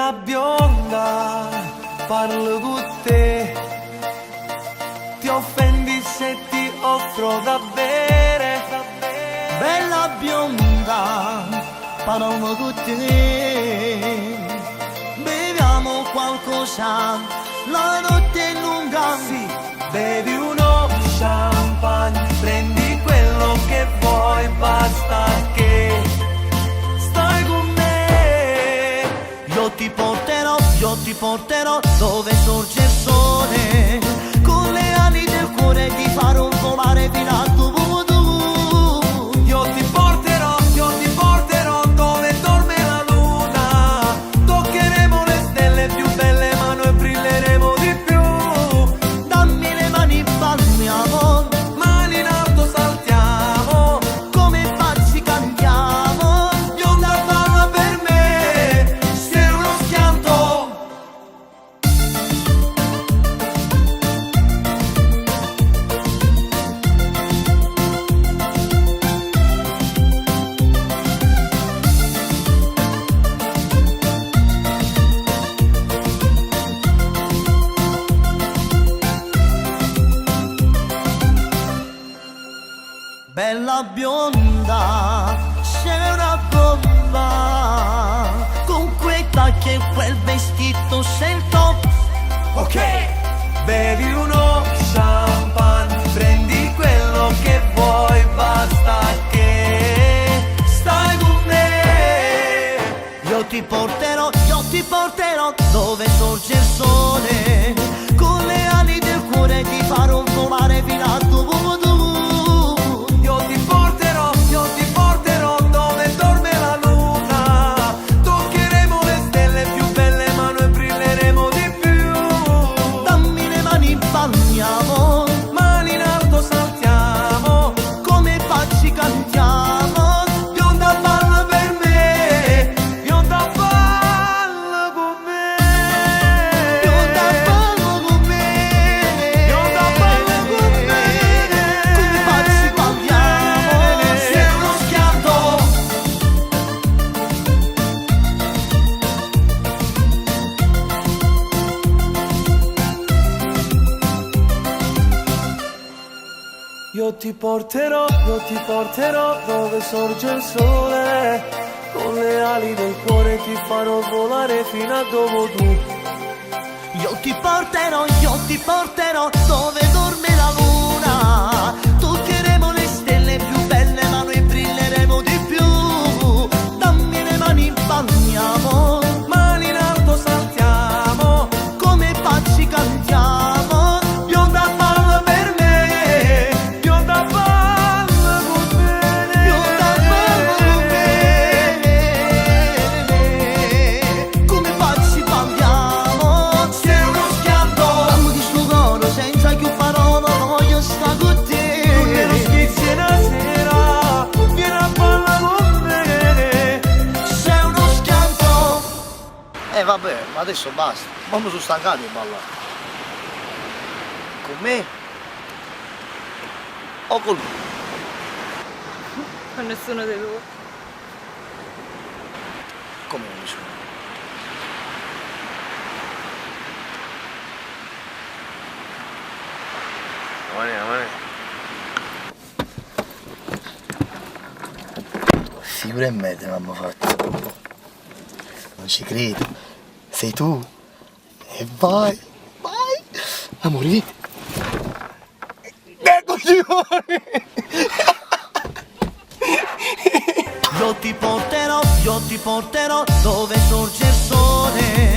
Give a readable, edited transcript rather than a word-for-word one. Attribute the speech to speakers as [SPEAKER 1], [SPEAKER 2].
[SPEAKER 1] Bella bionda, parlo con te. Ti offendi se ti offro da bere.
[SPEAKER 2] Bella bionda, parlo con te. Beviamo qualcosa, la notte è lunga.
[SPEAKER 1] Sì, bevi uno champagne, prendi quello che vuoi, basta che stai con me.
[SPEAKER 2] Io ti porterò dove sorge il sole. Con le ali del cuore ti farò volare fino a tu.
[SPEAKER 1] Io ti porterò dove dorme la luna. Toccheremo le stelle più belle ma noi brilleremo di più.
[SPEAKER 2] Dammi le mani, balliamo,
[SPEAKER 1] Mani in alto saltiamo,
[SPEAKER 2] come pazzi cantiamo.
[SPEAKER 1] bionda balla per me, sei uno schianto.
[SPEAKER 2] Bella bionda, sei una bomba. Con quei tacchi e quel vestito sei il top.
[SPEAKER 1] Ok, bevi uno champagne, prendi quello che vuoi, basta che stai con me.
[SPEAKER 2] Io ti porterò dove sorge il sole. Con le ali del cuore ti farò volare fino a tu.
[SPEAKER 1] Io ti porterò dove dorme la luna. Toccheremo le stelle più belle ma noi brilleremo di più.
[SPEAKER 2] Dammi le mani, balliamo,
[SPEAKER 1] Mani in alto saltiamo,
[SPEAKER 2] come pazzi cantiamo.
[SPEAKER 1] bionda balla per me, bionda balla con me.
[SPEAKER 2] Bionda ballo con me,
[SPEAKER 1] Bionda balla con me.
[SPEAKER 2] come pazzi cantiamo.
[SPEAKER 1] Sei uno schianto. Io ti porterò dove sorge il sole. Con le ali del cuore ti farò volare fino a dove tu.
[SPEAKER 2] Io ti porterò dove dorme la luna. Toccheremo le stelle più belle ma noi brilleremo di più. Dammi le mani, balliamo,
[SPEAKER 1] Mani in alto saltiamo,
[SPEAKER 2] come pazzi cantiamo.
[SPEAKER 1] bionda balla per me, bionda balla con me.
[SPEAKER 2] Bionda ballo con me, come pazzi balliamo.
[SPEAKER 1] Sei uno schianto.
[SPEAKER 2] Dammi di sto coro senza più parole, voglio sta con
[SPEAKER 1] Non ero
[SPEAKER 2] te.
[SPEAKER 1] schizzi una sera, vieni a balla con me.
[SPEAKER 2] Sei uno schianto.
[SPEAKER 3] Vabbè, ma adesso basta. Ma mi sono stancato di ballare. Con me? O con lui?
[SPEAKER 4] Con nessuno dei due.
[SPEAKER 3] Come nessuno? Figura in me te l'hanno fatto. Non ci credo. Sei tu? E vai, vai. Amore, vieni. Ecco coglione.
[SPEAKER 2] Io ti porterò dove sorge il sole.